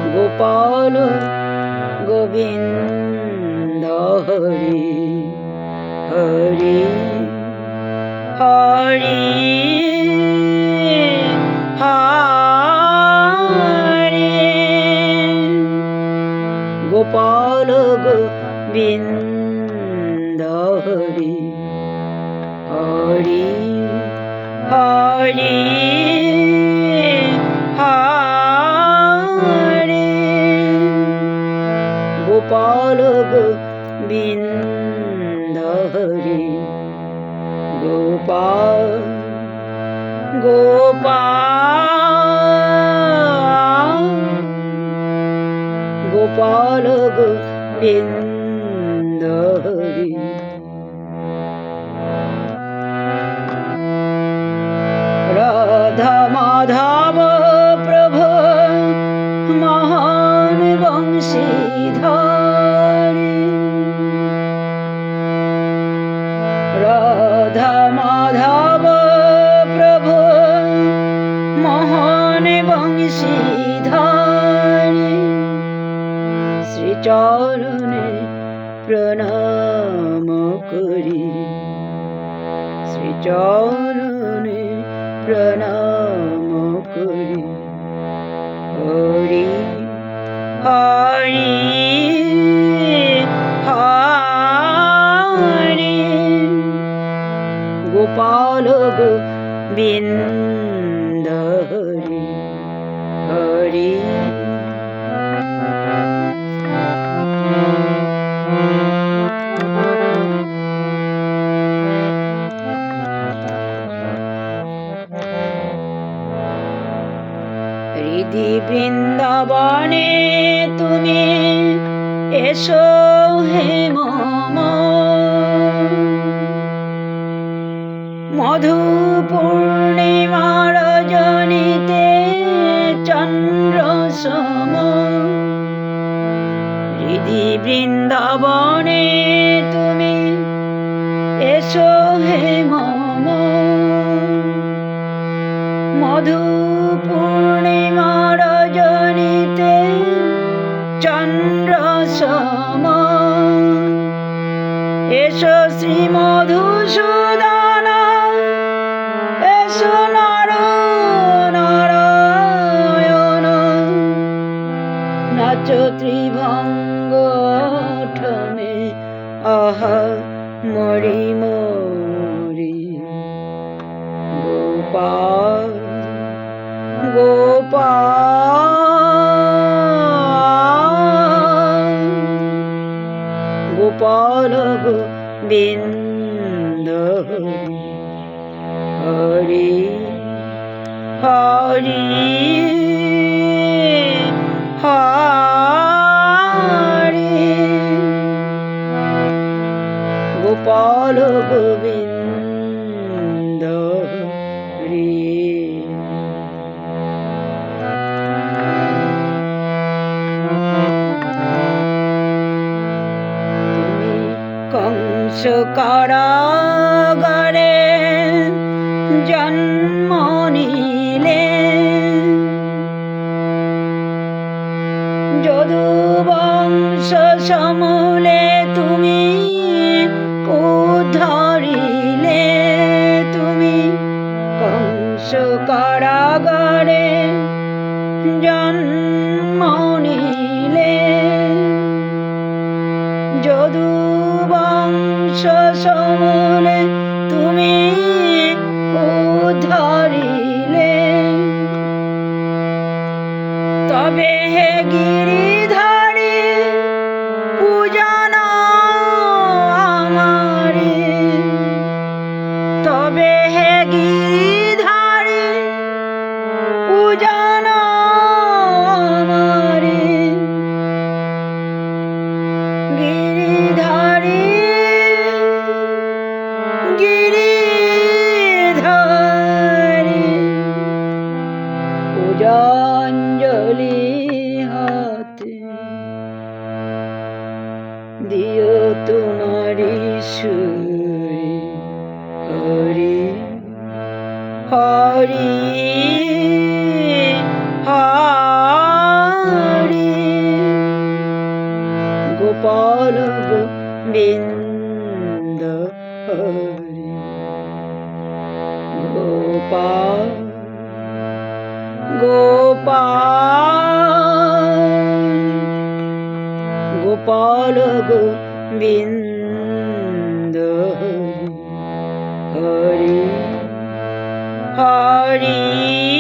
গোপাল গোবিন্দ হরি হরি হরি হরি গোপাল গোবিন্দ হরি হরি হরি হরি গোপাল গোবিন্দ হরি গোপাল গোপাল গোপাল গোবিন্দ হরি রাধা মাধব প্রভু মহান বংশীধারী রাধা মাধব প্রভু মহান বংশীধারী শ্রীচরণে প্রণাম করি শ্রীচরণে প্রণাম করি হরি হরি হরি গোপাল গোবিন্দ হরি হরি হৃদি বৃন্দাবনে তুমি এসো হে মম মধু পূর্ণিমার রজনীতে চন্দ্র সম হৃদি বৃন্দাবনে তুমি এসো হে মম মধু পূর্ণিমার রজনীতে চন্দ্র সম এসো শ্রী মধুসূদন এসো নর নারায়ণ নাচ ত্রিভঙ্গ ঠমে আহা মরি মরি গোপাল গোপাল গোপাল গোবিন্দ হরি হরি হরি গোপাল গোবিন্দ হরি কংস কারাগারে জন্ম নিলে যদুবংশ সমূলে তুমি উদ্ধারিলে তুমি কংস কারাগারে জন্ম নিলে যদুবংশ সমূলে তুমি উদ্ধারিলে তবে হে গিরিধারী পূজনা আমারে তবে হে গিরিধারী পূজনা আমারে গিরিধারী গিরিধারী পূজাঞ্জলি হাতে দিও তোমারি সুরে হরি হরি গোপাল গোবিন্দ হরি গোপাল গোপাল গোপাল গোবিন্দ হরি হরি